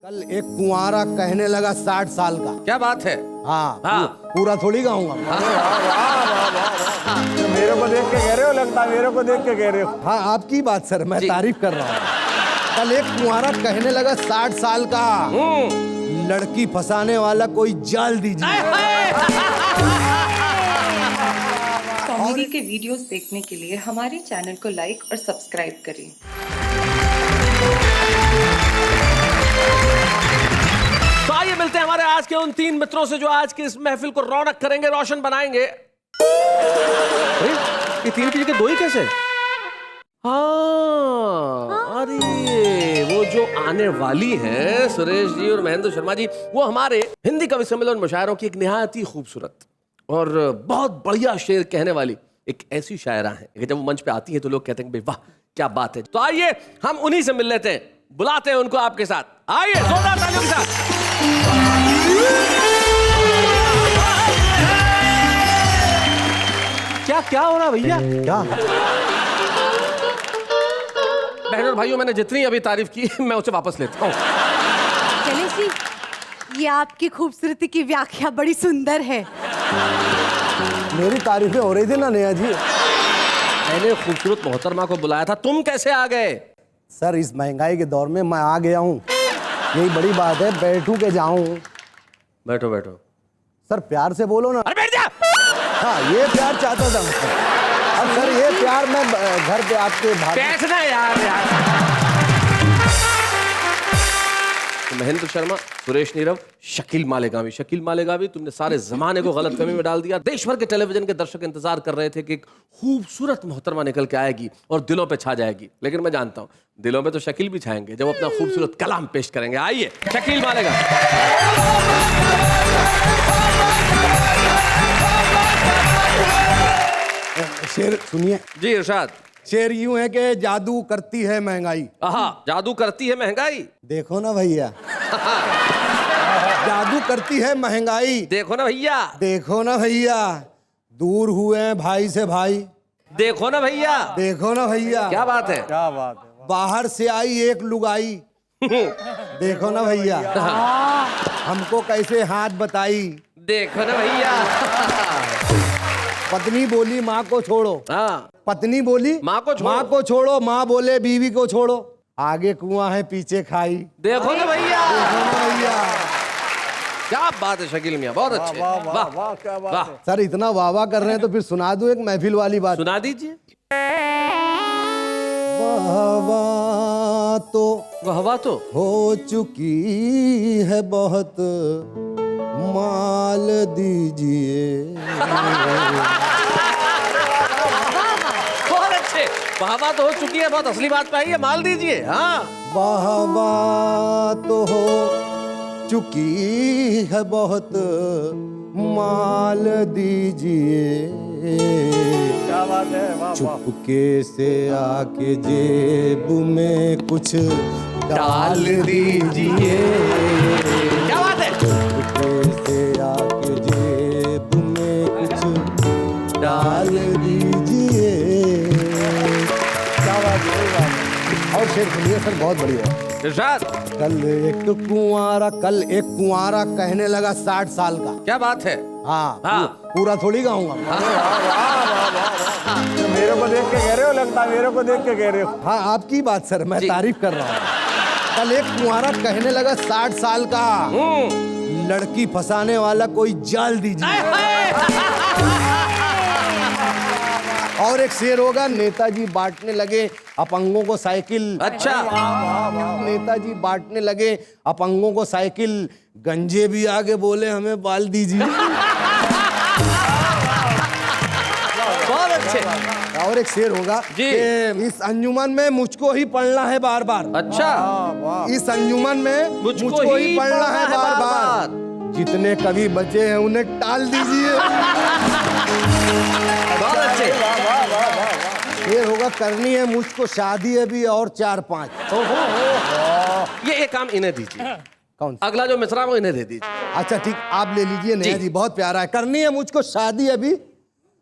कल एक कुंवारा कहने लगा 60 साल का। क्या बात है। हाँ। पूरा थोड़ी गाऊंगा। मेरे को देख के कह रहे हो, लगता है मेरे को देख के कह रहे हो। हाँ आपकी बात सर, मैं तारीफ कर रहा हूँ। कल एक कुंवारा कहने लगा 60 साल का, लड़की फंसाने वाला कोई जाल दीजिए। कॉमेडी के वीडियोस देखने के लिए हमारे चैनल को लाइक और सब्सक्राइब करें। तो आइए मिलते हैं हमारे आज के उन 3 मित्रों से जो आज की इस महफिल को रौनक करेंगे, रोशन बनाएंगे। ये 3 की जगह 2 ही कैसे? हाँ, अरे वो जो आने वाली हैं सुरेश जी और महेंद्र शर्मा जी, वो हमारे हिंदी कवि सम्मेलन मुशायरों की एक निहायत ही खूबसूरत और बहुत बढ़िया शेर कहने वाली एक ऐसी शायरा है कि जब वो मंच पे आती है तो लोग कहते हैं कि वाह क्या बात है। तो आइए हम उन्हीं से मिल लेते हैं, बुलाते हैं उनको आपके साथ। आइए जोरदार तालियों के साथ। क्या क्या हो रहा भैया? क्या बहनों और भाइयों, मैंने जितनी अभी तारीफ की मैं उसे वापस लेता हूँ। चले जी, ये आपकी खूबसूरती की व्याख्या बड़ी सुंदर है। मेरी तारीफें हो रही थी ना नेहा जी। मैंने खूबसूरत मोहतरमा को बुलाया था, तुम कैसे आ गए? सर इस महंगाई के दौर में मैं आ गया हूँ, यही बड़ी बात है। बैठूं के जाऊं? बैठो बैठो। सर प्यार से बोलो ना। अरे बैठ जा। हाँ ये प्यार चाहता था मैं। अब सर ये प्यार मैं घर पे आपके बैठना यार। तो महेंद्र शर्मा, सुरेश नीरव, शकील मालेगावी। शकील मालेगावी, तुमने सारे जमाने को गलतफहमी में डाल दिया। देश भर के टेलीविजन के दर्शक इंतजार कर रहे थे कि एक खूबसूरत मोहतरमा निकल के आएगी और दिलों पे छा जाएगी, लेकिन मैं जानता हूं दिलों पे तो शकील भी छाएंगे जब अपना खूबसूरत कलाम पेश करेंगे। आइए शकील मालेगावी। शेर सुनिए। जी इरशाद। शेर यूं है कि जादू करती है महंगाई। आहा, जादू करती है महंगाई। देखो ना भैया, जादू करती है महंगाई। देखो ना भैया। देखो ना भैया, दूर हुए हैं भाई से भाई। देखो ना भैया। देखो ना भैया, क्या बात है। क्या बात है। बाहर से आई एक लुगाई। देखो ना भैया, हमको कैसे हाथ बताई। देखो ना भैया। पत्नी बोली माँ को छोड़ो। हाँ, पत्नी बोली माँ को छोड़ो। माँ को छोड़ो, माँ बोले बीवी को छोड़ो। आगे कुआं है पीछे खाई। देखो ना भैया। देखो ना भैया। क्या बात है शकील मियां, बहुत अच्छे। वाह वाह वाह, क्या बात वाह। है। सर इतना वाह वाह कर रहे हैं तो फिर सुना दूं एक महफिल वाली बात। सुना दीजिए। वाह तो हो चुकी है बहुत, माल दीजिए। बहुत अच्छे। वाह तो हो चुकी है बहुत, असली बात पे आई है, माल दीजिए। हाँ, वाह तो हो चुकी है बहुत, माल दीजिए। क्या बात है। वाह वाह। चुपके से आके जेब में कुछ डाल दीजिए। क्या बात है। चुपके से आके जेब में कुछ डाल दीजिए। क्या बात है। और शेर सुनिए सर, बहुत बढ़िया। इरशाद। कल एक कुंवारा कहने लगा 60 साल का। क्या बात है। हाँ, हाँ। पूरा थोड़ी गाऊंगा। मेरे को देख के कह रहे हो, लगता है मेरे को देख के कह रहे हो। हाँ आपकी बात सर, मैं तारीफ कर रहा हूँ। कल एक कुंवारा कहने लगा 60 साल का, लड़की फंसाने वाला कोई जाल दीजिए। और एक शेर होगा, नेताजी बांटने लगे अपंगों को साइकिल। अच्छा। नेताजी बांटने लगे अपंगों को साइकिल, गंजे भी आगे बोले हमें बाल दीजिए। बहुत अच्छे। और एक शेर होगा जी। कि इस अंजुमन में मुझको ही पढ़ना है बार बार। अच्छा। इस अंजुमन में मुझको ही पढ़ना है बार बार। जितने कवि बचे हैं उन्हें टाल दीजिए। बहुत अच्छे। शेर होगा, करनी है मुझको शादी अभी और 4-5। ये एक काम इन्हें दीजिए। कौन? अगला जो मिसरा वो इन्हें दे दीजिए। अच्छा ठीक, आप ले लीजिए नेहा जी, बहुत प्यारा है। करनी है मुझको शादी अभी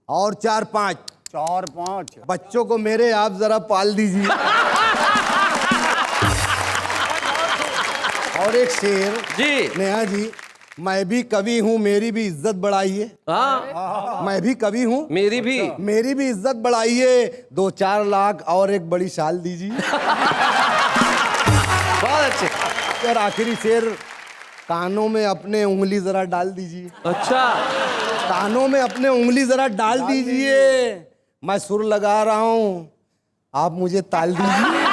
और 4-5। 4-5 बच्चों को मेरे आप जरा पाल दीजिए। और एक शेर जी नेहा जी, मैं भी कवि हूँ मेरी भी इज्जत बढ़ाइए। हाँ मैं भी कवि हूँ मेरी भी मेरी भी इज्जत बढ़ाइए, 2-4 लाख और एक बड़ी शाल दीजिए। बहुत अच्छे। और आखिरी शेर, कानों में अपने उंगली जरा डाल दीजिए। अच्छा कानों में अपने उंगली जरा डाल दीजिए, मैं सुर लगा रहा हूँ, आप मुझे ताल दीजिए।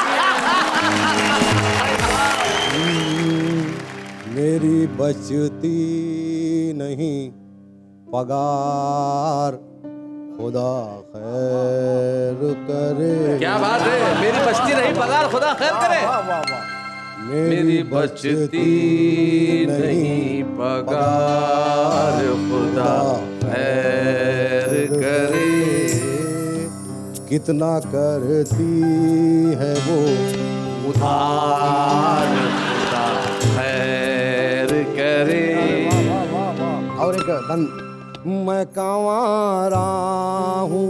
मेरी बचती नहीं पगार, खुदा खैर करे। क्या बात है, मेरी बचती नहीं पगार, खुदा खैर करे। वाह वाह वाह। मेरी बचती नहीं पगार, खुदा खैर करे। कितना करती है वो उधार, खुदा खैर करे। और एक बंद, मैं कांवारा हूँ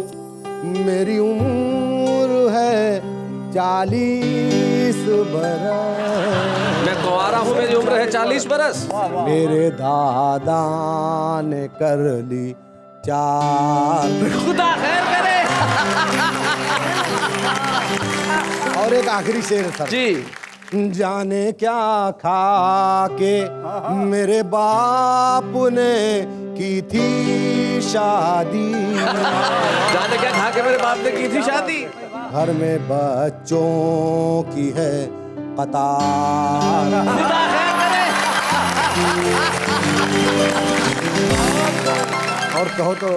मेरी उम्र है 40 बरस। मैं कुंवारा हूँ मेरी उम्र है 40 बरस। मेरे दादा ने कर ली 4। खुदा खैर करे। और एक आखिरी शेर सर जी, जाने क्या खा के मेरे बाप ने की थी शादी। जाने क्या खा के मेरे बाप ने की थी शादी। घर में बच्चों की है कतार। खुदा खैर करे। और कहो तो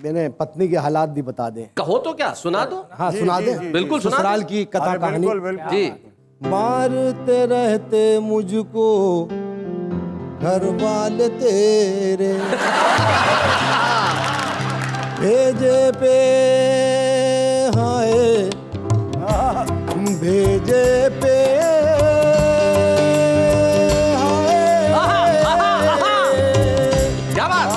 मैंने पत्नी के हालात भी बता दें। कहो तो क्या, सुना दो। हाँ सुना दें। बिल्कुल सुना ससुराल दो। की कथा अरे कहानी। बिल्कुल बिल्कुल। जी मारते रहते मुझको घर वाले तेरे, भेजे पे हाय भेजे पे क्या बात।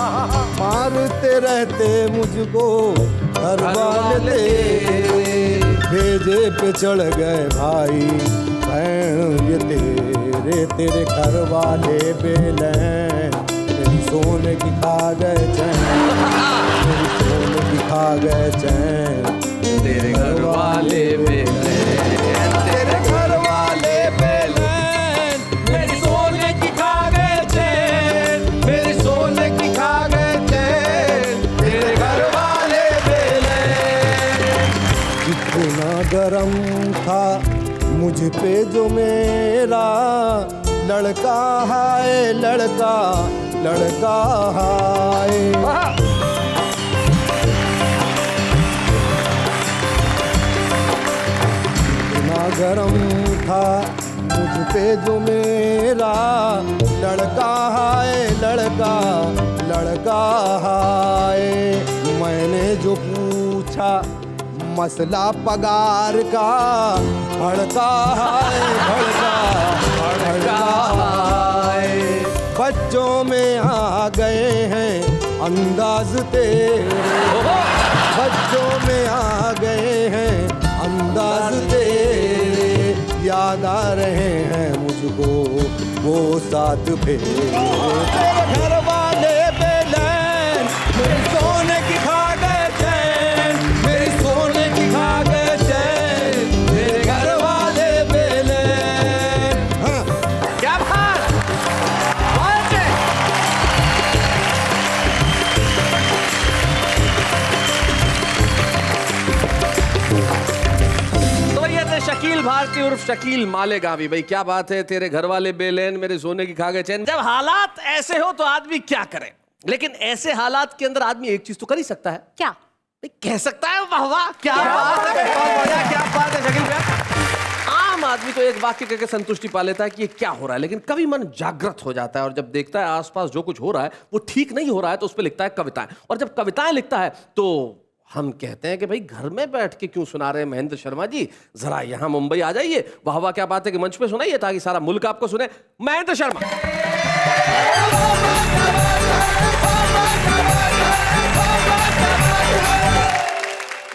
मारते रहते मुझको घर वाले तेरे, भेजे पे चढ़ गए भाई बहन ये तेरे घर वाले बेलैन, मेरी सोने की खा गए चैन, मेरी सोने की खा गए चैन। तेरे घर वाले बेलैन, तेरे घर वाले बेलैन, मेरी सोने की खा गए चैन, मेरी सोने की खा गए चैन, तेरे घर वाले बेलैन। कितना गरम था मुझ पे जो मेरा लड़का है, लड़का लड़का है। कितना गरम था मुझ पे जो मेरा लड़का है, लड़का लड़का है। मैंने जो पूछा मसला पगार का, भड़का है भड़का भड़का है। बच्चों में आ गए हैं अंदाज तेरे, बच्चों में आ गए हैं अंदाज तेरे, याद आ रहे हैं मुझको वो 7 फेरे। तेरे घर वाले बेलैन, मेरी सोने की खा गए चैन, मेरी सोने की खा गए चैन, तेरे घर वाले बेलैन। हाँ। क्या बात। बहुत अच्छे। तो ये थे शकील भारती उर्फ शकील मालेगावी। भाई क्या बात है, तेरे घर वाले बेलैन, मेरे सोने की खा गए चैन। जब हालात ऐसे हो तो आदमी क्या करे, लेकिन ऐसे हालात के अंदर आदमी एक चीज तो कर ही सकता है। क्या? भाई कह सकता है वाह वाह क्या बात है, बहुत बढ़िया, क्या बात है शकील भैया। आम आदमी तो एक वाक्य करके संतुष्टि पा लेता है कि ये क्या हो रहा है, लेकिन कभी मन जागृत हो जाता है और जब देखता है आसपास जो कुछ हो रहा है वो ठीक नहीं हो रहा है तो उस पर लिखता है कविताएं। और जब कविताएं लिखता है तो हम कहते हैं कि भाई घर में बैठ के क्यों सुना रहे हैं महेंद्र शर्मा जी, जरा यहां मुंबई आ जाइए, वाह वाह क्या बात है कि मंच पे सुनाइए ताकि सारा मुल्क आपको सुने। महेंद्र शर्मा।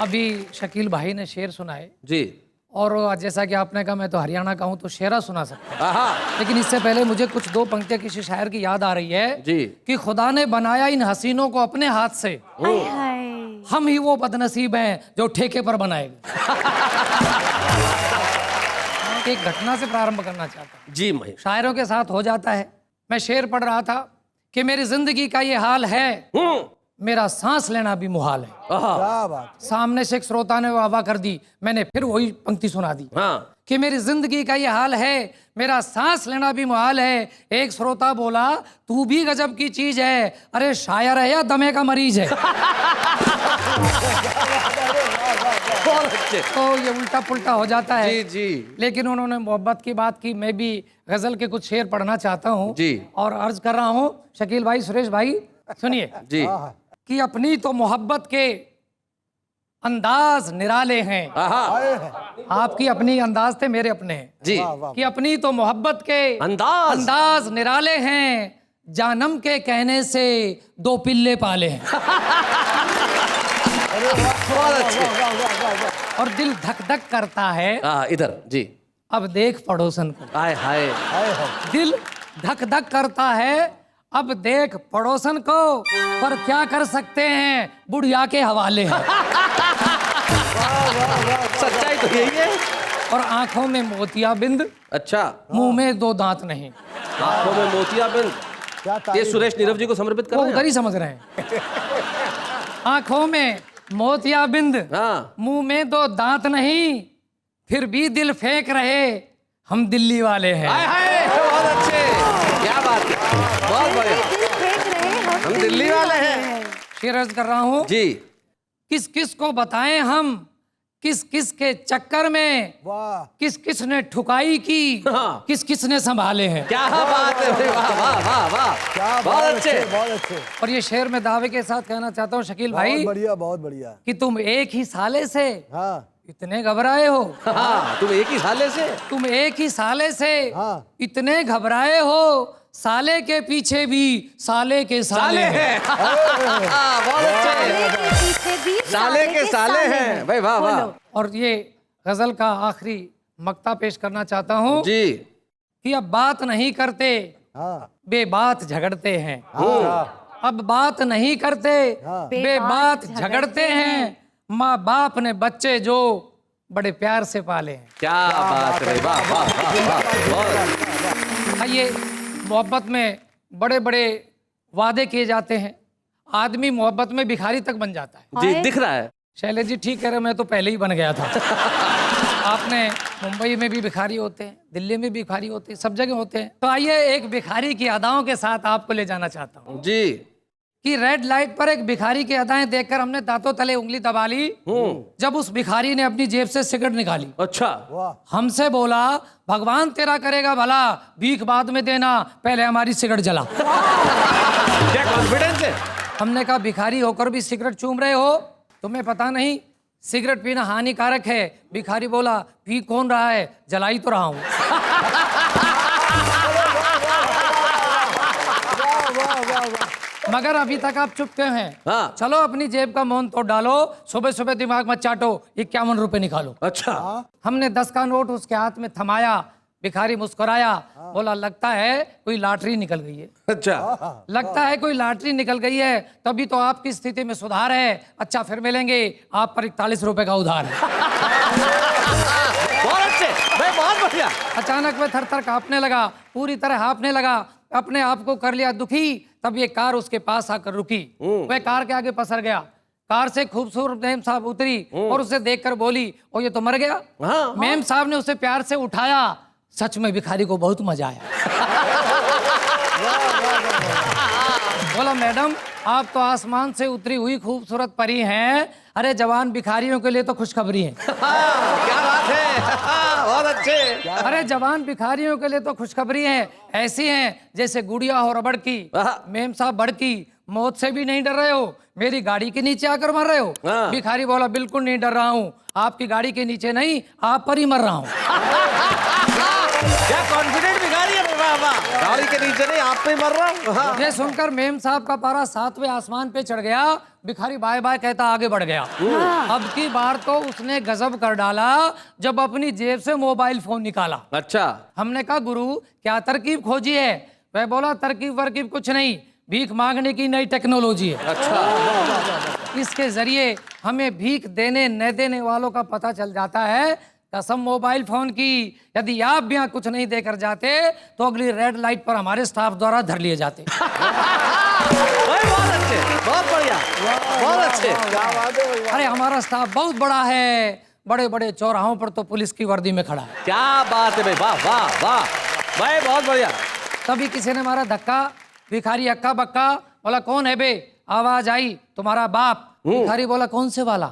अभी शकील भाई ने शेर सुनाए, जी और जैसा कि आपने कहा मैं तो हरियाणा का हूँ तो शेरा सुना सकता हूँ। आहा, लेकिन इससे पहले मुझे कुछ दो पंक्तियां किसी शायर की याद आ रही है जी। कि खुदा ने बनाया इन हसीनों को अपने हाथ से, हाय हाय। हम ही वो बदनसीब हैं जो ठेके पर बनाए। एक घटना से प्रारंभ करना चाहता हूँ। जी महेश। शायरों के साथ हो जाता है। मैं शेर पढ़ रहा था कि मेरी जिंदगी का ये हाल है, मेरा सांस लेना भी मुहाल है। आहा, क्या बात। सामने से एक श्रोता ने वाह कर दी, मैंने फिर वही पंक्ति सुना दी हाँ, कि मेरी जिंदगी का ये हाल है, मेरा सांस लेना भी मुहाल है। एक श्रोता बोला तू भी गजब की चीज है, अरे शायर है या दमे का मरीज है। बहुत अच्छे। तो ये उल्टा पुल्टा हो जाता है। जी जी लेकिन उन्होंने मोहब्बत की बात की, मैं भी गजल के कुछ शेर पढ़ना चाहता हूँ जी। और अर्ज कर रहा हूँ शकील भाई, सुरेश भाई सुनिए जी। कि अपनी तो मोहब्बत के अंदाज निराले हैं। आहा, आपकी अपनी अंदाज थे, मेरे अपने हैं। जी। कि अपनी तो मोहब्बत के अंदाज निराले हैं, जानम के कहने से दो पिल्ले पाले हैं। बहुत अच्छे। और दिल धक धक करता है, इधर जी। अब देख पड़ोसन को। आय हाय। दिल धक धक करता है, अब देख पड़ोसन को, पर क्या कर सकते हैं बुढ़िया के हवाले हैं। सच्चाई तो यही है। और आंखों में मोतियाबिंद, अच्छा, मुंह में दो दांत नहीं। आंखों में मोतियाबिंद, क्या ये तारीफ। सुरेश नीरव जी को समर्पित कर वो रहे उधर हैं। ही समझ रहे हैं। आंखों में मोतियाबिंद, हाँ, मुंह में दो दांत नहीं, फिर भी दिल फेंक रहे, हम दिल्ली वाले हैं। हाय हाय, बहुत अच्छे, क्या बात है, बहुत बढ़िया। दिल फेंक रहे, हम दिल्ली वाले हैं। शेर अर्ज कर रहा हूँ, जी। किस किस को बताएं हम, किस किस के चक्कर में, वाह। किस किस ने ठुकाई की, हाँ। किस किस ने संभाले हैं। क्या बात है भाई, वाह वाह वाह वाह, क्या बहुत अच्छे। बहुत अच्छे। और ये शेर मैं दावे के साथ कहना चाहता हूँ शकील भाई बहुत बढ़िया, बहुत बढ़िया। कि तुम एक ही साले से हाँ इतने घबराए हो, हाँ, तुम एक ही साले से। तुम एक ही साले से हाँ। इतने घबराए हो, साले के पीछे भी साले के साले हैं। बहुत अच्छे। पीछे भी साले के साले हैं भाई, वाह वाह। बोलो। और ये गजल का आखिरी मक्ता पेश करना चाहता हूँ जी। कि अब बात नहीं करते, हाँ बेबात झगड़ते हैं। अब बात नहीं करते, हाँ। बेबात झगड़ते हैं। माँ बाप ने बच्चे जो बड़े प्यार से पाले हैं। क्या बात है, वाह वाह वाह वाह, बहुत। ये मोहब्बत में बड़े बड़े वादे किए जाते हैं, आदमी मोहब्बत में भिखारी तक बन जाता है। जी, दिख रहा है। शैलेश जी ठीक कह रहे, मैं तो पहले ही बन गया था। आपने मुंबई में भी भिखारी होते हैं, दिल्ली में भी भिखारी होते हैं, सब जगह होते हैं। तो आइए एक भिखारी की अदाओं के साथ आपको ले जाना चाहता हूँ जी। कि रेड लाइट पर एक भिखारी की अदाएं देखकर हमने दांतों तले उंगली दबा ली जब उस भिखारी ने अपनी जेब से सिगरेट निकाली। अच्छा, वाह। हमसे बोला भगवान तेरा करेगा भला, भीख बाद में देना, पहले हमारी सिगरेट जला। क्या कॉन्फिडेंस है। हमने कहा भिखारी होकर भी सिगरेट चूम रहे हो, तुम्हें पता नहीं सिगरेट पीना हानिकारक है। भिखारी बोला पी कौन रहा है, जलाई तो रहा हूं। मगर अभी तक आप चुप क्यों हैं? हाँ। चलो अपनी जेब का मौन तो डालो, सुबह सुबह दिमाग मत चाटो, 51 रुपए निकालो। अच्छा, हमने 10 का नोट उसके हाथ में थमाया, भिखारी मुस्कुराया, बोला लगता है कोई लॉटरी निकल गई है। अच्छा, लगता है कोई लॉटरी निकल गई है, तभी तो आपकी स्थिति में सुधार है। अच्छा फिर मिलेंगे, आप पर 41 रुपए का उधार है। बहुत अच्छे भाई, बहुत बढ़िया। अचानक वह थर थर कांपने लगा, पूरी तरह हाँफने लगा, अपने आप को कर लिया दुखी। तब ये कार उसके पास आकर रुकी, वह कार के आगे पसर गया। कार से खूबसूरत मेम साहब उतरी और उसे देखकर बोली ओ ये तो मर गया। हाँ। मेम साहब ने उसे प्यार से उठाया। सच में भिखारी को बहुत मजा आया। बोला मैडम आप तो आसमान से उतरी हुई खूबसूरत परी हैं, अरे जवान भिखारियों के लिए तो खुशखबरी है। क्या बात है, बहुत अच्छे। अरे जवान भिखारियों के लिए तो खुशखबरी है, ऐसी हैं जैसे गुड़िया हो रबड़ की। मेम साहब बड़की, मौत से भी नहीं डर रहे हो, मेरी गाड़ी के नीचे आकर मर रहे हो। भिखारी बोला बिल्कुल नहीं डर रहा हूँ, आपकी गाड़ी के नीचे नहीं, आप पर ही मर रहा हूँ। क्या कॉन्फिडेंट भिखारी है। वाह वाह, गाड़ी के नीचे नहीं, आप पे मर रहा हूँ। हाँ। ये सुनकर मेम साहब का पारा 7वें आसमान पे चढ़ गया। भिखारी बाय बाय कहता आगे बढ़ गया। अब की बार तो उसने गजब कर डाला जब अपनी जेब से मोबाइल फोन निकाला। अच्छा। हमने कहा गुरु क्या तरकीब खोजी है? वह बोला तरकीब वरकीब कुछ नहीं, भीख मांगने की नई टेक्नोलॉजी है। अच्छा। इसके जरिए हमें भीख देने न देने वालों का पता चल जाता है। कसम मोबाइल फोन की, यदि आप भी यहाँ कुछ नहीं देकर जाते तो अगली रेड लाइट पर हमारे स्टाफ द्वारा धर लिए जाते। बहुत अच्छे, बहुत बढ़िया, बहुत अच्छे। क्या बात है भाई, अरे हमारा स्टाफ बहुत बड़ा है, बड़े बड़े चौराहों पर तो पुलिस की वर्दी में खड़ा है। क्या बात है भाई, वाह वाह वाह भाई, बहुत बढ़िया। तभी किसी ने मारा धक्का। भिखारी हक्का बक्का बोला कौन है बे? आवाज आई तुम्हारा बाप। भिखारी बोला कौन से वाला?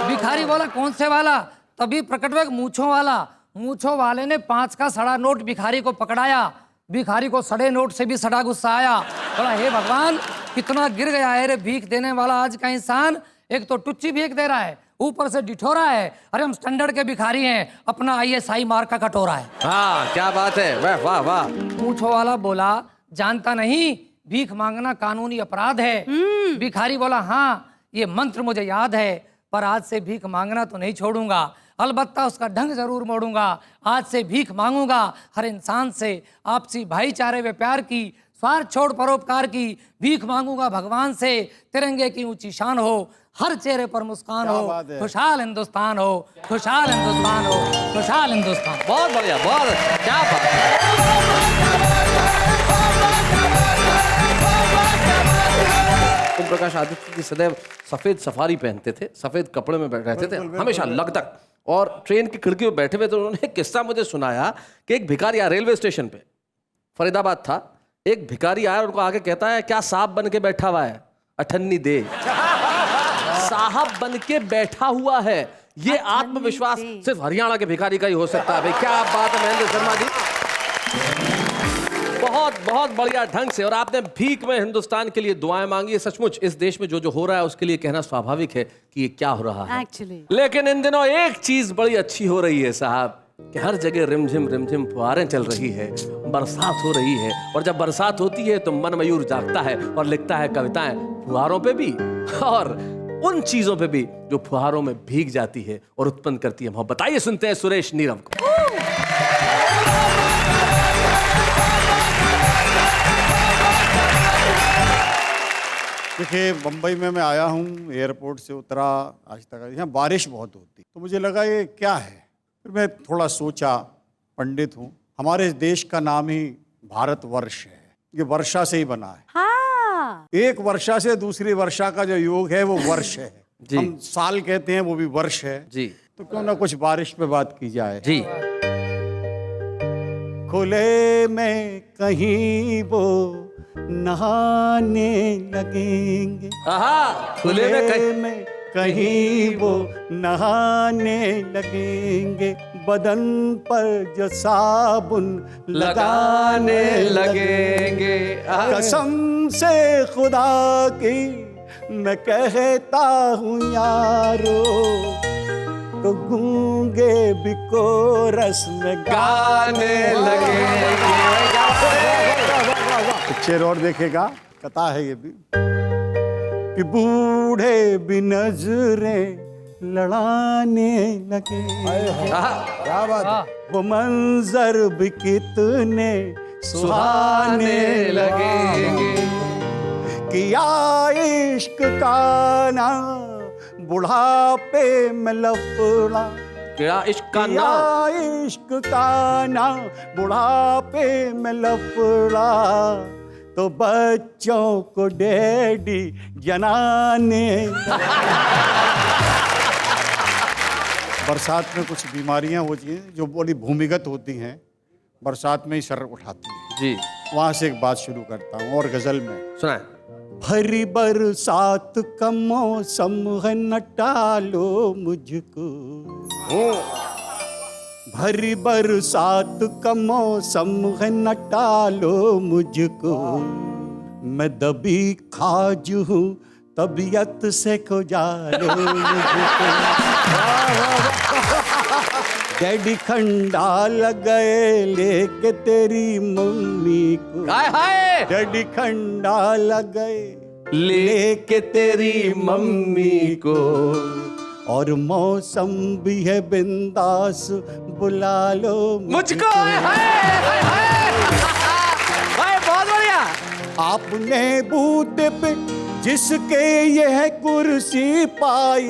भिखारी बोला कौन से वाला? तभी प्रकट हुआ एक मूंछों वाला। मूंछों वाले ने 5 का सड़ा नोट भिखारी को पकड़ाया। भिखारी को सड़े नोट से भी सड़ा गुस्सा आया। बोला हे भगवान कितना गिर गया है रे भीख देने वाला आज का इंसान। एक तो टुच्ची भीख दे रहा है, ऊपर से डिठोरा है। अरे हम स्टैंडर्ड के भिखारी हैं, अपना ISI मार्क का कटोरा है। हाँ क्या बात है, वाह वाह वाह। मूंछों वाला बोला जानता नहीं भीख मांगना कानूनी अपराध है। भिखारी बोला हाँ ये मंत्र मुझे याद है, पर आज से भीख मांगना तो नहीं छोड़ूंगा, अलबत्ता उसका ढंग जरूर मोड़ूंगा। आज से भीख मांगूंगा हर इंसान से, आपसी भाईचारे व प्यार की, स्वार्थ छोड़ परोपकार की। भीख मांगूंगा भगवान से, तिरंगे की ऊंची शान हो, हर चेहरे पर मुस्कान क्या हो, बात है। खुशहाल हिंदुस्तान हो, खुशहाल हिंदुस्तान हो, खुशहाल हिंदुस्तान। बहुत बढ़िया, बहुत अच्छा, क्या बात है। ओम प्रकाश आदित्य जी सदैव सफेद सफारी पहनते थे, सफेद कपड़े में रहते थे हमेशा लगतक, और ट्रेन की खिड़की में बैठे हुए तो उन्होंने एक किस्सा मुझे सुनाया कि एक भिखारी आया रेलवे स्टेशन पे, फरीदाबाद था। एक भिखारी आया और उनको आके कहता है क्या साहब बन के बैठा हुआ है, अठन्नी दे। साहब बन के बैठा हुआ है, ये आत्मविश्वास सिर्फ हरियाणा के भिखारी का ही हो सकता है। भाई क्या बात है महेंद्र शर्मा जी, बहुत बहुत बढ़िया ढंग से। और आपने भीख में हिंदुस्तान के लिए दुआएं मांगी है। सचमुच इस देश में जो जो हो रहा है उसके लिए कहना स्वाभाविक है कि ये क्या हो रहा है Actually. लेकिन इन दिनों एक चीज बड़ी अच्छी हो रही है साहब, कि हर जगह रिमझिम फुहारें चल रही है, बरसात हो रही है। और जब बरसात होती है तो मन मयूर जागता है और लिखता है कविताएं फुहारों पे भी और उन चीजों पे भी जो फुहारों में भीग जाती है और उत्पन्न करती है मोहब्बत। आइए सुनते हैं सुरेश नीरव को। देखिए बम्बई में मैं आया हूँ, एयरपोर्ट से उतरा, आज तक यहाँ बारिश बहुत होती, तो मुझे लगा ये क्या है। फिर मैं थोड़ा सोचा, पंडित हूँ, हमारे देश का नाम ही भारतवर्ष है, ये वर्षा से ही बना है। हाँ एक वर्षा से दूसरी वर्षा का जो योग है वो वर्ष है। जी। हम साल कहते हैं, वो भी वर्ष है। जी तो क्यों ना कुछ बारिश पे बात की जाए। जी। खुले में कहीं वो नहाने लगेंगे, आहा, खुले में कहीं वो नहाने लगेंगे, बदन पर जो साबुन लगाने लगेंगे। कसम से खुदा की मैं कहता हूँ यारो, तो गूंगे भी कोरस में गाने लगेंगे। पिक्चर और देखेगा, कथा है ये भी, कि बूढ़े भी नजरें लड़ाने लगे। क्या बात है। वो मंजर भी कितने सुहाने लगेंगे, किया इश्क का ना बुढ़ापे में लफड़ा, क्या इश्क का किया नाम, इश्क का ना बुढ़ापे में लफड़ा, तो बच्चों को डैडी जनाने। बरसात में कुछ बीमारियां होती हैं जो बड़ी भूमिगत होती हैं, बरसात में ही सर उठाती हैं। जी वहां से एक बात शुरू करता हूँ और गजल में। सुनाए। भरी बरसात का मौसम है न टालो मुझको, भरी बरसात का मौसम है न टालो मुझको, मैं दबी खाज हूँ तबीयत से को जालो मुझको। डैडी खंडाला गए लेके तेरी मम्मी को। हाय हाय डैडी खंडाला गए लेके तेरी मम्मी को। और मौसम भी है बिंदास, बुला लो मुझको। हाय हाय हाय हाय, बहुत बढ़िया। आपने बूते पे जिसके यह कुर्सी पाई,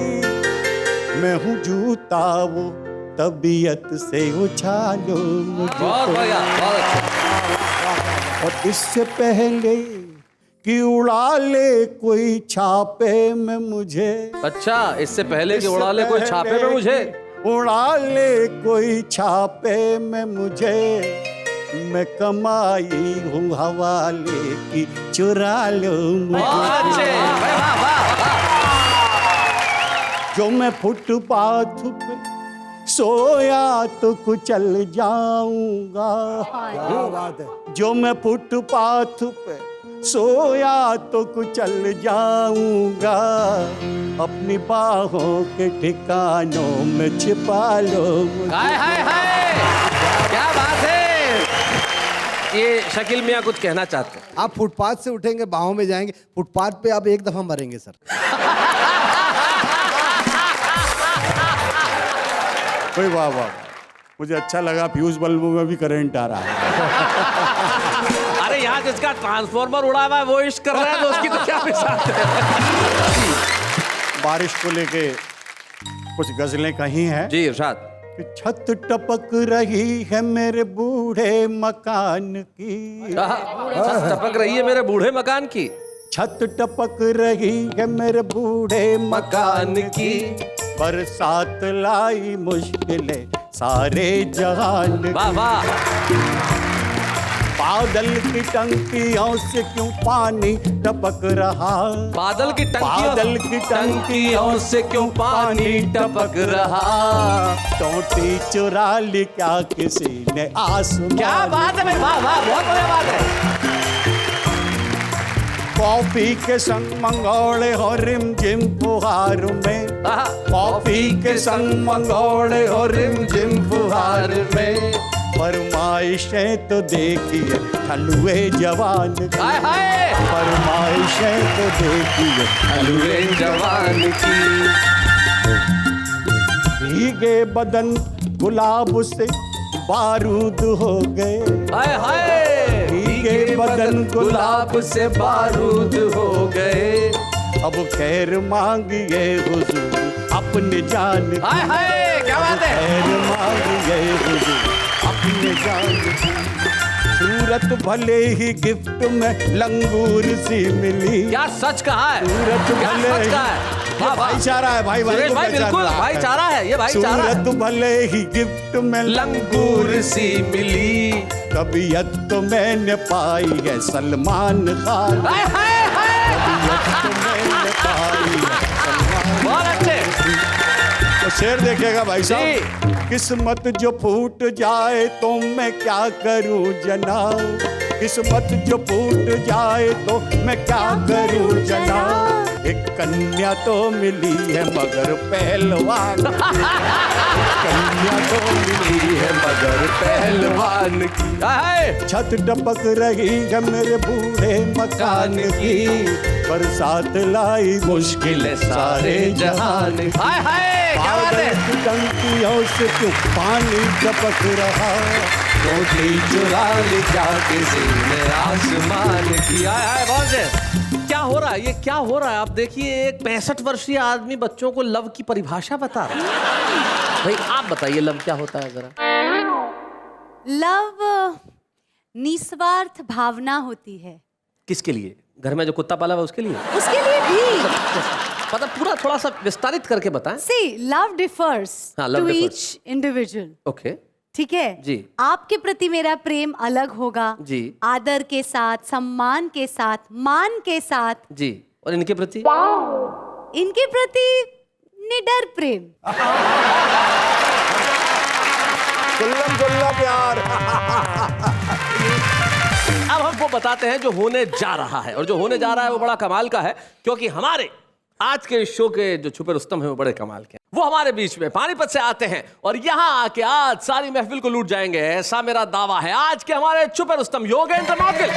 मैं हूँ जूता वो तबीयत से उछालो मुझको। बहुत बढ़िया, बहुत अच्छा। और इससे पहले कि उड़ा ले कोई छापे में मुझे। अच्छा, इससे पहले कि उड़ा ले कोई छापे में मुझे। उड़ा ले कोई छापे में मुझे, मैं कमाई हूँ हवाले की, चुरा लो मुझे। बहुत अच्छे, वाह वाह वाह। जो मैं फुटपाथ पे सोया तो कुचल जाऊंगा। क्या बात है। जो मैं फुटपाथ पे सोया तो कुचल जाऊंगा, अपनी बाहों के ठिकानों में छिपा लो मुझे। हाय हाय हाय, क्या बात है। ये शकील मियां कुछ कहना चाहते हैं। आप फुटपाथ से उठेंगे, बाहों में जाएंगे, फुटपाथ पे आप एक दफा मरेंगे सर। कोई वाह वाह, मुझे अच्छा लगा। फ्यूज बल्बों में भी करंट आ रहा है। अरे यहाँ जिसका ट्रांसफॉर्मर उड़ा हुआ है वो इश्क कर रहा है, तो उसकी तो क्या मिसाल है। बारिश को लेके कुछ गजलें कही हैं जी इरशाद। कि छत टपक रही है मेरे बूढ़े मकान की। छत टपक रही है मेरे बूढ़े मकान की। छत टपक रही है मेरे बूढ़े मकान की, बरसात लाई मुश्किलें सारे जहान की। वाह वाह। बादल की टंकियों से क्यों पानी टपक रहा। बादल की बादल की टंकियों से क्यों पानी टपक रहा। टोटी चुरा ली क्या किसी ने आसमान। क्या बात है भाई, वाह वाह, बहुत बढ़िया बात है। कॉफी के संग मंगोड़े हो रिमझिम फुहार में। कॉफी के संग मंगोड़े हो रिमझिम फुहार में, फरमाइशें तो देखिए हलवे जवान की। हाय हाय, फरमाइशें तो देखिए हलवे जवान की। भीगे बदन गुलाब से बारूद हो गए। हाय हाय, भीगे बदन गुलाब से बारूद हो गए। अब खैर मांगिए हुजूर अपने जान की। हाय हाय, क्या बात है। खैर मांगिए हुजूर अपने जान की। सूरत भले ही गिफ्ट में लंगूर सी मिली। क्या सच कहा है, सूरत क्या भले सच ही कहा है। ये भाईचारा है, भाई भाई सुरेश को भाई पहचान बिल्कुल रहा है। भाईचारा है, ये भाईचारा है। सूरत भले ही गिफ्ट में लंगूर सी मिली। तबीयत तो मैंने पाई है सलमान खान। हाय हाय हाय, तबीयत तो मैंने पाई है सलमान। बहुत अच्छे। तो शेर देखेगा भाई साहब। किस्मत जो फूट जाए तो मैं क्या करूं जनाब। किस्मत जो फूट जाए तो मैं क्या करूं जनाब। एक कन्या तो मिली है मगर पहलवान। कन्या तो मिली है मगर पहलवान की। छत टपक रही है मेरे बूढ़े मकान की, बरसात लाई मुश्किल सारे जहान की। हाय हाय, क्या बात है। बादल की टंकियों से क्यों पानी टपक रहा। रोटी चुरा ले क्या किसी ने आसमान की। हाय हाय, बहुत से। क्या हो रहा है, ये क्या हो रहा है। आप देखिए, एक 65 वर्षीय आदमी बच्चों को लव की परिभाषा बता रहा है। भाई आप बताइए लव क्या होता है जरा। लव निस्वार्थ भावना होती है। किसके लिए, घर में जो कुत्ता पाला हुआ उसके लिए। उसके लिए भी मतलब पूरा थोड़ा सा विस्तारित करके बताएं। See, love differs हाँ, love to differs. each individual. Okay ठीक है जी। आपके प्रति मेरा प्रेम अलग होगा जी। आदर के साथ, सम्मान के साथ, मान के साथ। जी, और इनके प्रति इनके प्रति निडर प्रेम। गुल्लम गुल्ला प्यार। अब हम वो बताते हैं जो होने जा रहा है, और जो होने जा रहा है वो बड़ा कमाल का है, क्योंकि हमारे आज के इस शो के जो छुपे रुस्तम है वो बड़े कमाल के हैं। वो हमारे बीच में पानीपत से आते हैं और यहाँ आके आज सारी महफिल को लूट जाएंगे, ऐसा मेरा दावा है। आज के हमारे छुपे रुस्तम योगेंद्र नागल।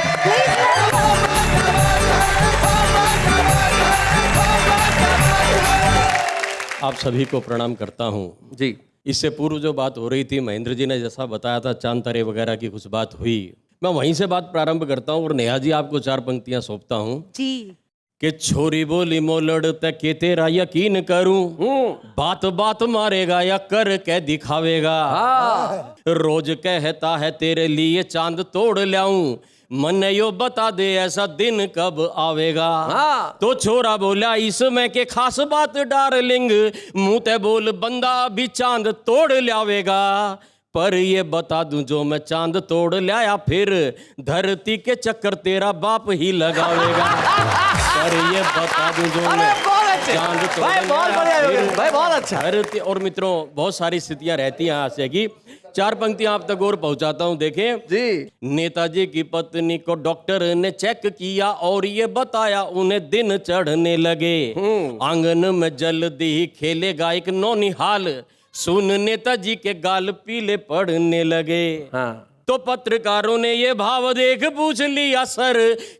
आप सभी को प्रणाम करता हूँ जी। इससे पूर्व जो बात हो रही थी, महेंद्र जी ने जैसा बताया था, चांद तारे वगैरह की कुछ बात हुई, मैं वहीं से बात प्रारंभ करता हूँ और नेहा जी आपको 4 पंक्तियां सौंपता हूँ जी। कि छोरी बोली मोलड़ तक के तेरा यकीन करूं, बात बात मारेगा या कर के दिखावेगा, रोज कहता है तेरे लिए चांद तोड़ लाऊं, मन यो बता दे ऐसा दिन कब आवेगा। तो छोरा बोला इसमें के खास बात डार्लिंग, मुंह ते बोल बंदा भी चांद तोड़ लावेगा, पर ये बता दूं जो मैं चांद तोड़ लाया फिर धरती के चक्कर तेरा बाप ही लगावेगा। पर ये बता दूं जो मैं चांद तोड़ भाई बहुत अच्छा। धरती। और मित्रों बहुत सारी स्थितियां रहती हैं हास्य की। 4 पंक्तियां आप तक और पहुंचाता हूं, देखें जी। नेताजी की पत्नी को डॉक्टर ने चेक किया और ये बताया उन्हें दिन चढ़ने लगे, आंगन में जल्दी ही खेलेगा एक नौनिहाल, सुन नेताजी के गाल पीले पड़ने लगे। तो पत्रकारों ने ये भाव देख पूछ लिया सर,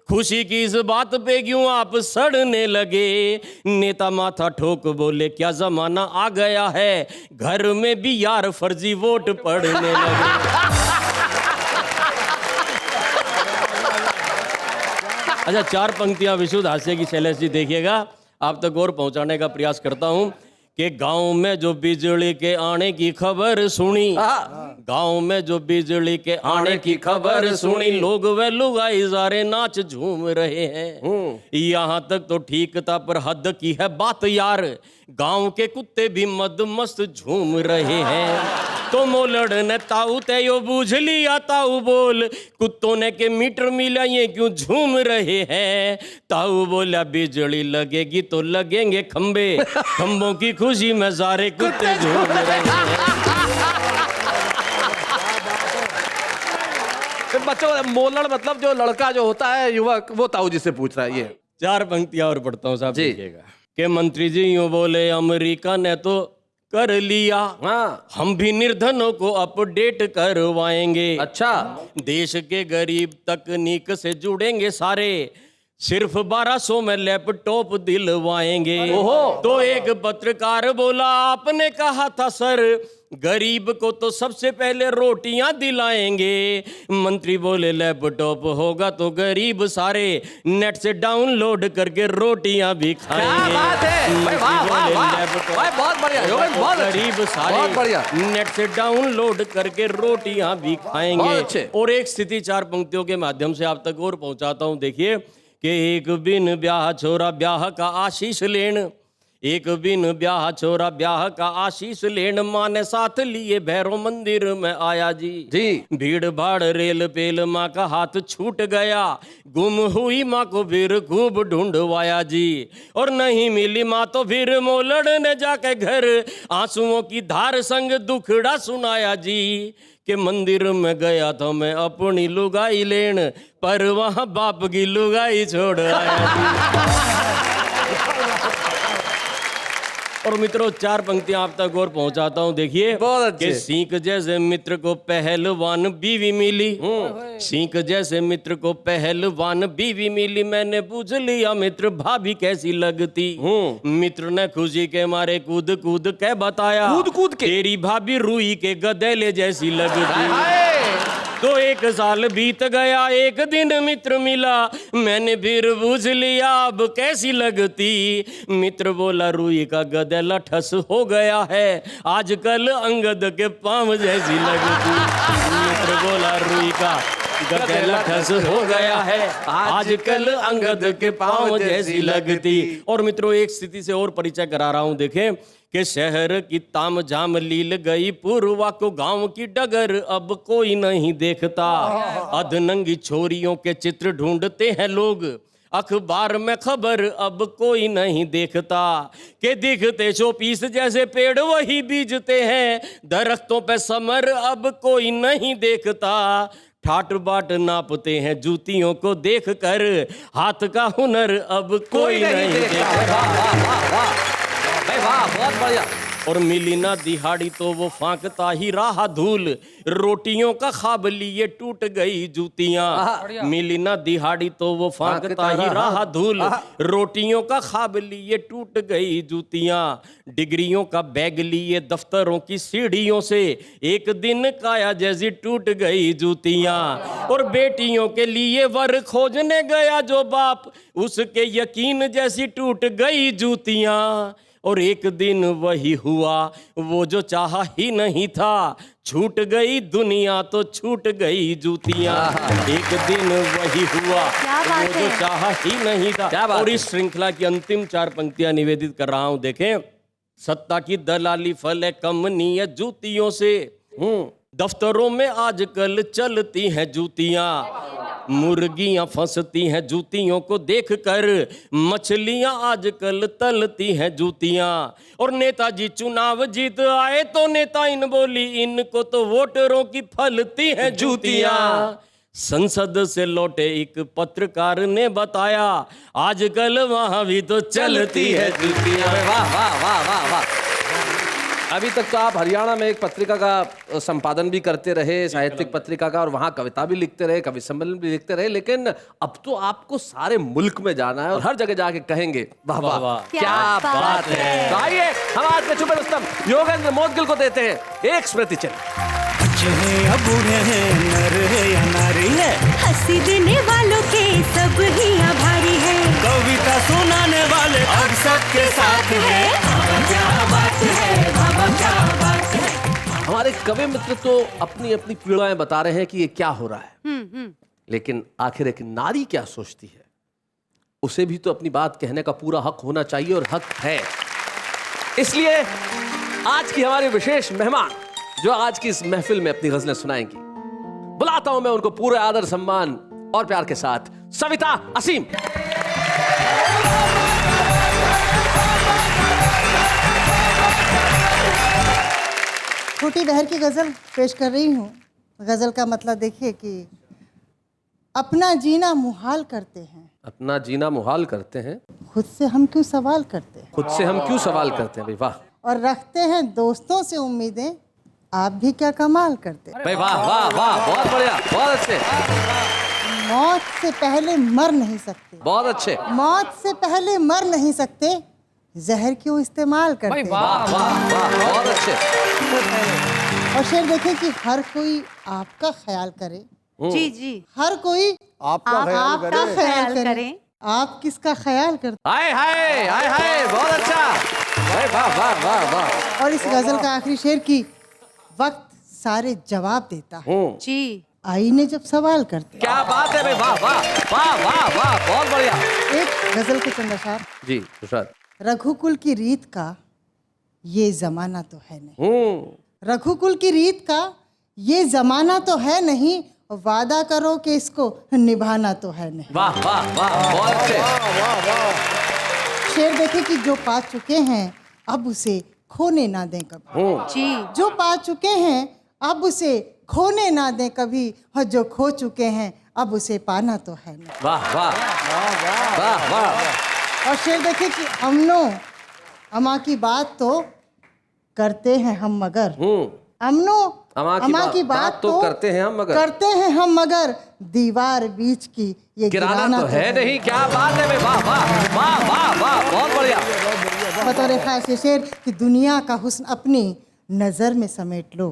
खुशी की इस बात पे क्यों आप सड़ने लगे। नेता माथा ठोक बोले क्या जमाना आ गया है, घर में भी यार फर्जी वोट पड़ने लगे। अच्छा 4 पंक्तियां विशुद्ध हास्य की शैलेश जी देखिएगा, आप तक और पहुंचाने का प्रयास करता हूं कि गांव में जो बिजली के आने की खबर सुनी, गांव में जो बिजली के आने की खबर सुनी, लोग वे लुगाई सारे नाच झूम रहे हैं। यहाँ तक तो ठीक था पर हद की है बात यार, गांव के कुत्ते भी मद मस्त झूम रहे हैं। तो मोलड़ ने ताऊ ते यो बूझ लिया, ताऊ बोल कुत्तों ने के मीटर मिला ये क्यों झूम रहे हैं। ताऊ बोला बिजली लगेगी तो लगेंगे खंबे, खंबों की खुशी में सारे कुत्ते झूम रहे हैं। बच्चों मोलड़ मतलब जो लड़का जो होता है युवक, वो ताऊ जी से पूछ रहा है। ये 4 पंक्तियां और पढ़ता हूँ साहब जी। देखिएगा कि मंत्री जी यूं बोले अमेरिका ने तो कर लिया, हम भी निर्धनों को अपडेट करवाएंगे। अच्छा। देश के गरीब तकनीक से जुड़ेंगे सारे, सिर्फ 1200 में लैपटॉप दिलवाएंगे। तो एक पत्रकार बोला आपने कहा था सर गरीब को तो सबसे पहले रोटियां दिलाएंगे। मंत्री बोले लैपटॉप होगा तो गरीब सारे नेट से डाउनलोड करके रोटियां भी खाएंगे। क्या बात है भाई, वाह वाह वाह भाई, बहुत बढ़िया योगेंद्र, बहुत गरीब सारे बहुत बढ़िया नेट से डाउनलोड करके रोटियां भी बहुत खाएंगे। अच्छे। और एक स्थिति 4 पंक्तियों के माध्यम से आप तक और पहुंचाता हूं, देखिए कि एक बिन ब्याह छोरा ब्याह का आशीष लेन, एक बिन ब्याह छोरा ब्याह का आशीष लेन, माँ ने साथ लिए भैरव मंदिर में आया जी। भीड़ भाड़ रेल पेल माँ का हाथ छूट गया, गुम हुई माँ को फिर खूब ढूंढवाया जी। और नहीं मिली माँ तो फिर मोलड़ ने जाके घर आंसुओं की धार संग दुखड़ा सुनाया जी। कि मंदिर में गया था मैं अपनी लुगाई लेन, पर वहां बाप की लुगाई छोड़ आया जी। और मित्रों 4 पंक्तियां आप तक और पहुंचाता हूं, देखिए कि सीख जैसे मित्र को पहलवान बीवी मिली, सीख जैसे मित्र को पहलवान बीवी मिली, मैंने पूछ लिया मित्र भाभी कैसी लगती, मित्र ने खुशी के मारे कूद कूद के बताया, कूद कूद के तेरी भाभी रुई के गधेले जैसी लगती। तो 1 साल बीत गया, एक दिन मित्र मिला, मैंने फिर पूछ लिया अब कैसी लगती, मित्र बोला रुई का गधेला ठस हो गया है, आजकल अंगद के पांव जैसी लगती। मित्र बोला रुई का गधेला ठस हो गया है, आजकल अंगद के पांव जैसी लगती। और मित्रों एक स्थिति से और परिचय करा रहा हूं, देखें कि शहर की ताम झाम लील गई पूर्वा को, गांव की डगर अब कोई नहीं देखता, अधनंगी छोरियों के चित्र ढूंढते हैं लोग, अखबार में खबर अब कोई नहीं देखता, के दिखते शोपीस जैसे पेड़ वही बीजते हैं, दरख्तों पे समर अब कोई नहीं देखता, ठाट बाट नापते हैं जूतियों को देख कर, हाथ का हुनर अब कोई नहीं देखता। वाह वाह वाह वाह भाई वाह, बहुत बढ़िया। और मिली ना दिहाड़ी तो वो फांकता ही रहा धूल, रोटियों का ख्वाब लिए टूट गई जूतियां। मिली ना दिहाड़ी तो वो फांकता ही रहा धूल, रोटियों का ख्वाब लिए टूट गई जूतियां। डिग्रियों का बैग लिए दफ्तरों की सीढ़ियों से, एक दिन काया जैसी टूट गई जूतियां। और बेटियों के लिए वर खोजने गया जो बाप, उसके यकीन जैसी टूट गई जूतियां। और एक दिन वही हुआ वो जो चाहा ही नहीं था, छूट गई दुनिया तो छूट गई जूतियां। एक दिन वही हुआ वो जो चाहा ही नहीं था। और इस श्रृंखला की अंतिम 4 पंक्तियां निवेदित कर रहा हूं, देखें। सत्ता की दलाली फल है कमनी है जूतियों से, दफ्तरों में आजकल चलती हैं जूतियां। मुर्गियां फंसती हैं जूतियों को देखकर, मछलियां आजकल तलती हैं जूतियां। और नेताजी चुनाव जीत आए तो नेता इन बोली, इनको तो वोटरों की फलती हैं जूतियां। संसद से लौटे एक पत्रकार ने बताया, आजकल वहां भी तो चलती है जूतियां। वाह वाह वाह वाह वाह। अभी तक तो आप हरियाणा में एक पत्रिका का संपादन भी करते रहे, साहित्यिक पत्रिका का, और वहाँ कविता भी लिखते रहे, कवि सम्मेलन भी लिखते रहे, लेकिन अब तो आपको सारे मुल्क में जाना है और हर जगह जाके कहेंगे वाह वाह वाह क्या बात है। तो आइए हम आज के छुपे रुस्तम योगेंद्र मोदगिल को देते हैं एक स्मृति चिन्ह। बूढ़े हैं, नर है या नारी है, हंसी देने वालों के सब ही आभारी है, कविता सुनाने वाले अब सबके साथ है। क्या बात है, बाबा क्या बात है। हमारे कवि मित्र तो अपनी अपनी पीड़ाएं बता रहे हैं कि ये क्या हो रहा है, लेकिन आखिर एक नारी क्या सोचती है, उसे भी तो अपनी बात कहने का पूरा हक होना चाहिए, और हक है। इसलिए आज की हमारी विशेष मेहमान जो आज की इस महफिल में अपनी गजलें सुनाएंगी, बुलाता हूं मैं उनको पूरे आदर सम्मान और प्यार के साथ, सविता असीम। छोटी बहर की गज़ल पेश कर रही हूँ। गज़ल का मतलब देखिए कि अपना जीना मुहाल करते हैं, अपना जीना मुहाल करते हैं, खुद से हम क्यों सवाल करते हैं, खुद से हम क्यों सवाल करते हैं। भाई वाह, और रखते हैं दोस्तों से उम्मीदें, आप भी क्या कमाल करते हैं। भाई वाह वाह वाह, बहुत बढ़िया, बहुत अच्छे। मौत से पहले मर नहीं सकते, बहुत अच्छे। मौत से पहले मर नहीं सकते, जहर क्यों इस्तेमाल करते हैं। वाह वाह वाह, बहुत अच्छे। और शेर देखें कि हर कोई आपका ख्याल करे, जी जी, हर कोई आपका ख्याल करे, आप किसका ख्याल करते। हाय हाय हाय हाय, बहुत अच्छा। भाई वाह वाह वाह वाह। और इस गजल का आखिरी शेर की वक्त सारे जवाब देता है, जी, आईने जब सवाल करते। क्या बात है भाई, वाह वाह वाह वाह वाह, बहुत बढ़िया। एक गजल के चंद अशार। जी तुषार। रघुकुल की रीत का ये जमाना तो है नहीं, रघुकुल की रीत का ये जमाना तो है नहीं, वादा करो कि इसको निभाना तो है नहीं। वाह वाह वाह, बहुत अच्छे। शेर देखे कि जो पा चुके हैं अब उसे खोने ना दें कभी, जी, जो पा चुके हैं अब उसे खोने ना दें कभी, और जो खो चुके हैं अब उसे पाना तो है नहीं। वाह वाह वाह वाह। और शेर देखे कि अमनो अमा की बात तो करते हैं हम मगर, अमनो अमा की बात तो करते हैं हम मगर, करते हैं हम मगर, दीवार बीच की ये गिराना तो है नहीं। क्या बात है भाई, वाह वाह वाह वाह वाह, बहुत बढ़िया। बतौर खास ये शेर कि दुनिया का हुस्न अपनी नजर में समेट लो,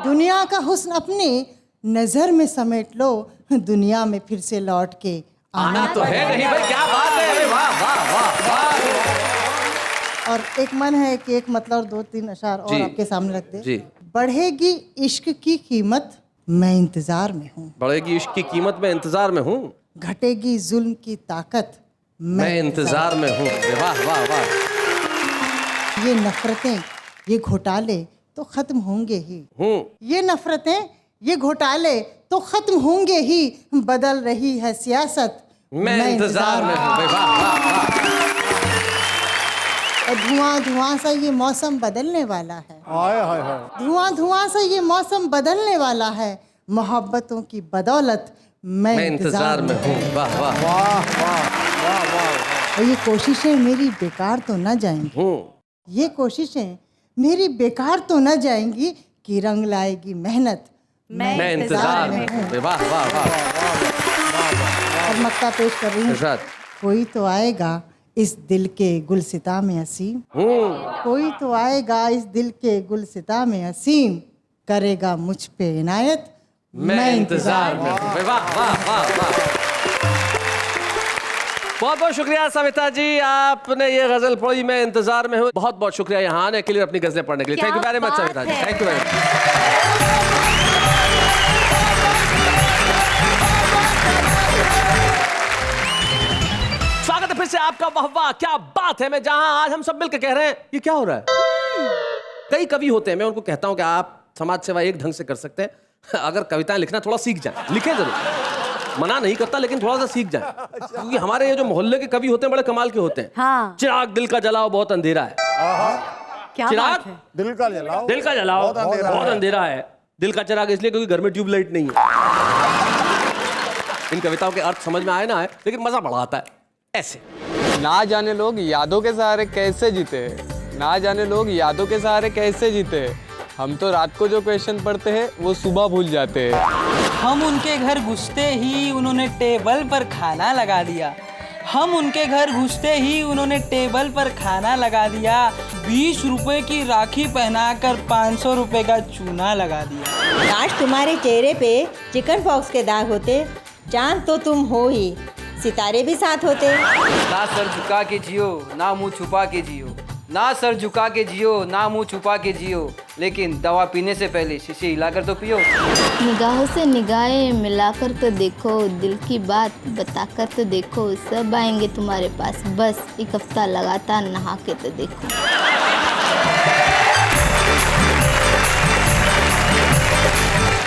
दुनिया का हुस्न अपनी नजर में समेट लो, दुनिया में फिर से लौट के आना तो है नहीं भाई। क्या बात है भाई, वाह वाह वाह वाह। और एक मन है कि एक मतलब और 2-3 अशार और आपके सामने रख दे। जी। बढ़ेगी इश्क की कीमत मैं इंतजार में हूँ, बढ़ेगी इश्क की कीमत मैं इंतजार में हूँ, घटेगी जुल्म की ताकत मैं इंतजार में हूँ। वाह वाह वाह। ये नफरतें ये घोटाले तो खत्म होंगे ही, ये नफरतें ये घोटाले तो खत्म होंगे ही, बदल रही है सियासत मैं इंतजार में हूँ। वाह वाह वाह। और धुआं धुआं सा ये मौसम बदलने वाला है, हाय हाय हाय। धुआं धुआं सा ये मौसम बदलने वाला है, मोहब्बतों की बदौलत मैं मैं इंतजार में हूँ। वाह वाह और ये कोशिशें मेरी बेकार तो न जाएंगी, ये कोशिशें मेरी बेकार तो न जाएंगी कि रंग लाएगी मेहनत मैं इंतजार में हूँ। वाह वाह वाह। और मक्का पेश कर रही हूँ। इरशाद। कोई तो आएगा इस दिल के गुलसिता में असीम, कोई तो आएगा इस दिल के गुलसिता में असीम, करेगा मुझ पे इनायत मैं इंतजार में हूँ। वाह वाह वाह वाह। बहुत बहुत शुक्रिया सविता जी, आपने ये गजल पढ़ी मैं इंतजार में हूँ। बहुत बहुत शुक्रिया यहाँ आने के लिए, अपनी गजलें पढ़ने के लिए। Thank you very much Savita ji, thank you very much. स्वागत है फिर से आपका। वाह वाह क्या बात है। मैं जहां आज हम सब मिलकर कह रहे हैं ये क्या हो रहा है। कई कवि होते हैं, मैं उनको कहता हूं कि आप समाज सेवा एक ढंग से कर सकते हैं, अगर कविताएं लिखना थोड़ा सीख जाए, लिखें जरूर, मना नहीं करता लेकिन थोड़ा सा सीख जाए, क्योंकि हमारे ये जो मोहल्ले के कवि होते हैं बड़े कमाल के होते हैं। हाँ। चिराग दिल का जलाओ बहुत अंधेरा है। क्या चिराग बात है? दिल का जलाओ, दिल का जलाओ बहुत अंधेरा है। दिल का चिराग इसलिए क्योंकि घर में ट्यूबलाइट नहीं है। इन कविताओं के अर्थ समझ में आए ना आए, लेकिन मजा बड़ा आता है ऐसे। ना जाने लोग यादों के सहारे कैसे जीते, ना जाने लोग यादों के सहारे कैसे जीते। हम तो रात को जो क्वेश्चन पढ़ते हैं वो सुबह भूल जाते हैं। हम उनके घर घुसते ही उन्होंने टेबल पर खाना लगा दिया, हम उनके घर घुसते ही उन्होंने टेबल पर खाना लगा दिया, 20 रुपए की राखी पहनाकर 500 रुपए का चूना लगा दिया। काश तुम्हारे चेहरे पे चिकन पॉक्स के दाग होते, चांद तो तुम हो ही, सितारे भी साथ होते। ना सर झुका के जियो ना मुंह छुपा के जियो, ना सर झुका के जियो ना मुंह छुपा के जियो, लेकिन दवा पीने से पहले शीशे हिलाकर तो पियो। निगाहों से निगाहें मिलाकर तो देखो, दिल की बात बताकर तो देखो, सब आएंगे तुम्हारे पास, बस एक हफ्ता लगातार नहा के तो देखो।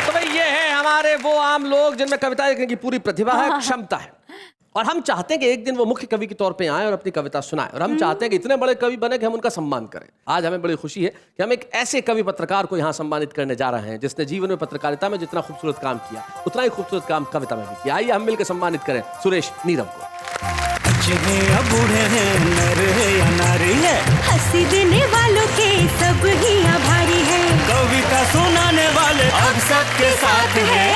तो भाई ये है हमारे वो आम लोग जिनमें कविता लिखने की पूरी प्रतिभा है, क्षमता है, और हम चाहते हैं कि एक दिन वो मुख्य कवि के तौर पे आए और अपनी कविता सुनाएं, और हम चाहते हैं कि इतने बड़े कवि बने कि हम उनका सम्मान करें। आज हमें बड़ी खुशी है कि हम एक ऐसे कवि पत्रकार को यहाँ सम्मानित करने जा रहे हैं जिसने जीवन में पत्रकारिता में जितना खूबसूरत काम किया उतना ही खूबसूरत काम कविता में भी किया। आइए हम मिलकर सम्मानित करें सुरेश नीरव को। बूढ़े हैं, नर है या नारी है, हंसी देने वालों के सब ही आभारी है, कविता सुनाने वाले अब सबके साथ है।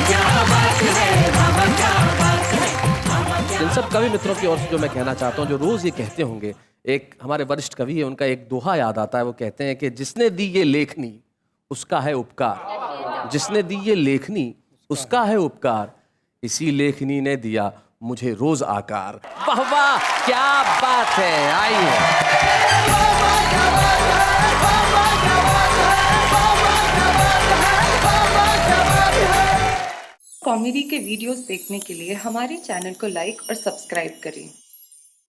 क्या बात है, क्या बात है। इन सब कवि मित्रों की ओर से जो मैं कहना चाहता हूँ, जो रोज ये कहते होंगे, एक हमारे वरिष्ठ कवि है, उनका एक दोहा याद आता है। वो कहते हैं कि जिसने दी ये लेखनी उसका है उपकार, जिसने दी ये लेखनी उसका है उपकार, इसी लेखनी ने दिया मुझे रोज आकार। वाह वाह क्या बात है। आइए कॉमेडी के वीडियोस देखने के लिए हमारे चैनल को लाइक और सब्सक्राइब करें।